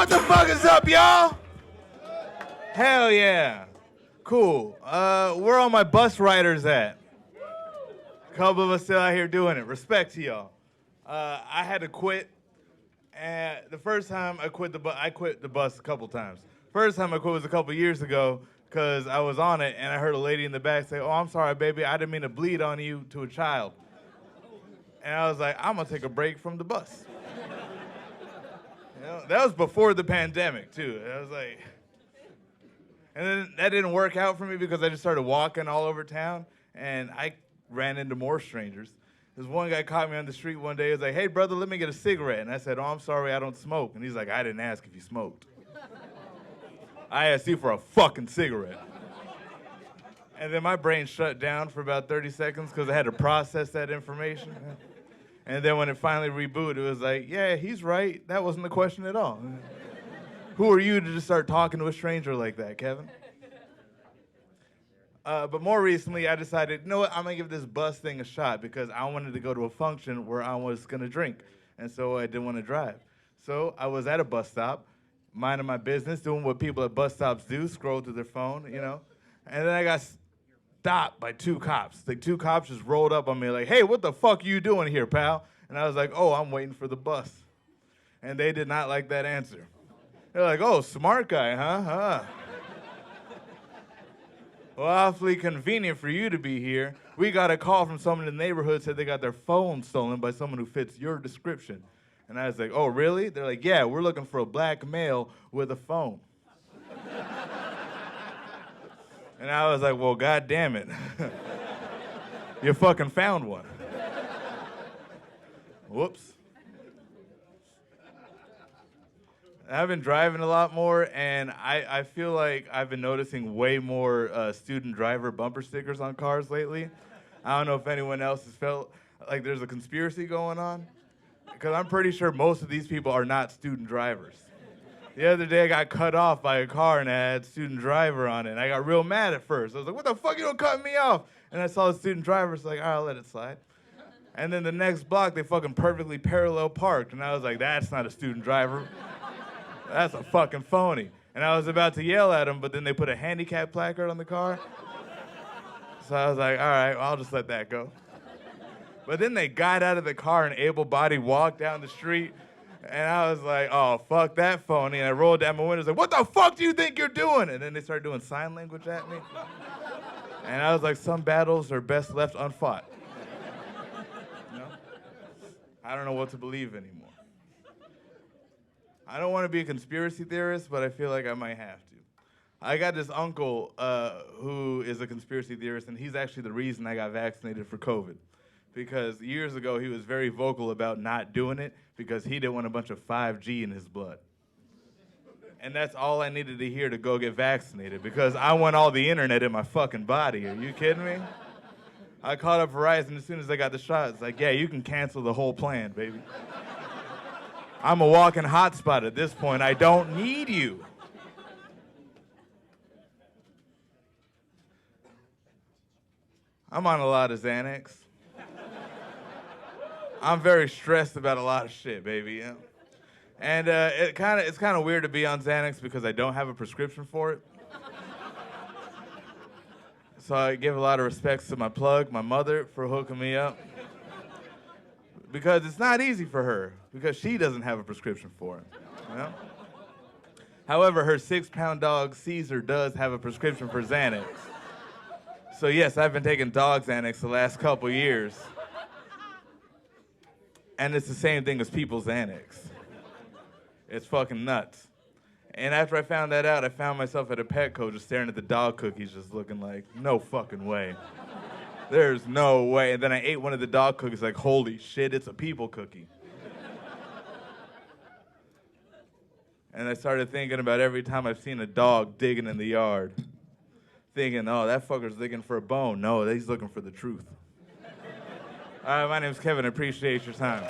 What the fuck is up, y'all? Hell yeah. Cool. Where all my bus riders at? A couple of us still out here doing it. Respect to y'all. I had to quit. And the first time I quit the bus a couple times. First time I quit was a couple years ago because I was on it and I heard a lady in the back say, "Oh, I'm sorry, baby. I didn't mean to bleed on you," to a child. And I was like, I'm going to take a break from the bus. You know, that was before the pandemic, too. I was like... And then that didn't work out for me because I just started walking all over town, and I ran into more strangers. This one guy caught me on the street one day. He was like, "Hey, brother, let me get a cigarette." And I said, "Oh, I'm sorry, I don't smoke." And he's like, "I didn't ask if you smoked. I asked you for a fucking cigarette." And then my brain shut down for about 30 seconds because I had to process that information. And then when it finally rebooted, it was like, yeah, he's right. That wasn't the question at all. Who are you to just start talking to a stranger like that, Kevin? But more recently, I decided, you know what, I'm going to give this bus thing a shot because I wanted to go to a function where I was going to drink. And so I didn't want to drive. So I was at a bus stop, minding my business, doing what people at bus stops do, scroll through their phone, you know. And then I got stopped by two cops. The two cops just rolled up on me like, "Hey, what the fuck are you doing here, pal?" And I was like, "Oh, I'm waiting for the bus." And they did not like that answer. They're like, "Oh, smart guy, huh? Well, awfully convenient for you to be here. We got a call from someone in the neighborhood said they got their phone stolen by someone who fits your description." And I was like, "Oh, really?" They're like, "Yeah, we're looking for a black male with a phone." And I was like, "Well, God damn it. You fucking found one." Whoops. I've been driving a lot more, and I feel like I've been noticing way more student driver bumper stickers on cars lately. I don't know if anyone else has felt like there's a conspiracy going on, because I'm pretty sure most of these people are not student drivers. The other day I got cut off by a car and I had student driver on it, and I got real mad at first. I was like, "What the fuck, you don't cut me off?" And I saw the student driver, so like, all right, I'll let it slide. And then the next block, they fucking perfectly parallel parked, and I was like, that's not a student driver. That's a fucking phony. And I was about to yell at them, but then they put a handicap placard on the car. So I was like, all right, well, I'll just let that go. But then they got out of the car and able-bodied walked down the street, and I was like, oh, fuck that phony. And I rolled down my window and was like, "What the fuck do you think you're doing?" And then they started doing sign language at me. And I was like, some battles are best left unfought. You know? I don't know what to believe anymore. I don't want to be a conspiracy theorist, but I feel like I might have to. I got this uncle who is a conspiracy theorist, and he's actually the reason I got vaccinated for COVID. Because years ago, he was very vocal about not doing it because he didn't want a bunch of 5G in his blood. And that's all I needed to hear to go get vaccinated because I want all the internet in my fucking body. Are you kidding me? I called up Verizon as soon as I got the shot. It's like, yeah, you can cancel the whole plan, baby. I'm a walking hotspot at this point. I don't need you. I'm on a lot of Xanax. I'm very stressed about a lot of shit, baby. You know? And it's kind of weird to be on Xanax because I don't have a prescription for it. So I give a lot of respects to my plug, my mother, for hooking me up. Because it's not easy for her, because she doesn't have a prescription for it. You know? However, her 6-pound dog, Caesar, does have a prescription for Xanax. So yes, I've been taking dog Xanax the last couple years. And it's the same thing as people's Xanax. It's fucking nuts. And after I found that out, I found myself at a Petco just staring at the dog cookies, just looking like, no fucking way. There's no way. And then I ate one of the dog cookies like, holy shit, it's a people cookie. And I started thinking about every time I've seen a dog digging in the yard. Thinking, oh, that fucker's digging for a bone. No, he's looking for the truth. All right, my name's Kevin. I appreciate your time.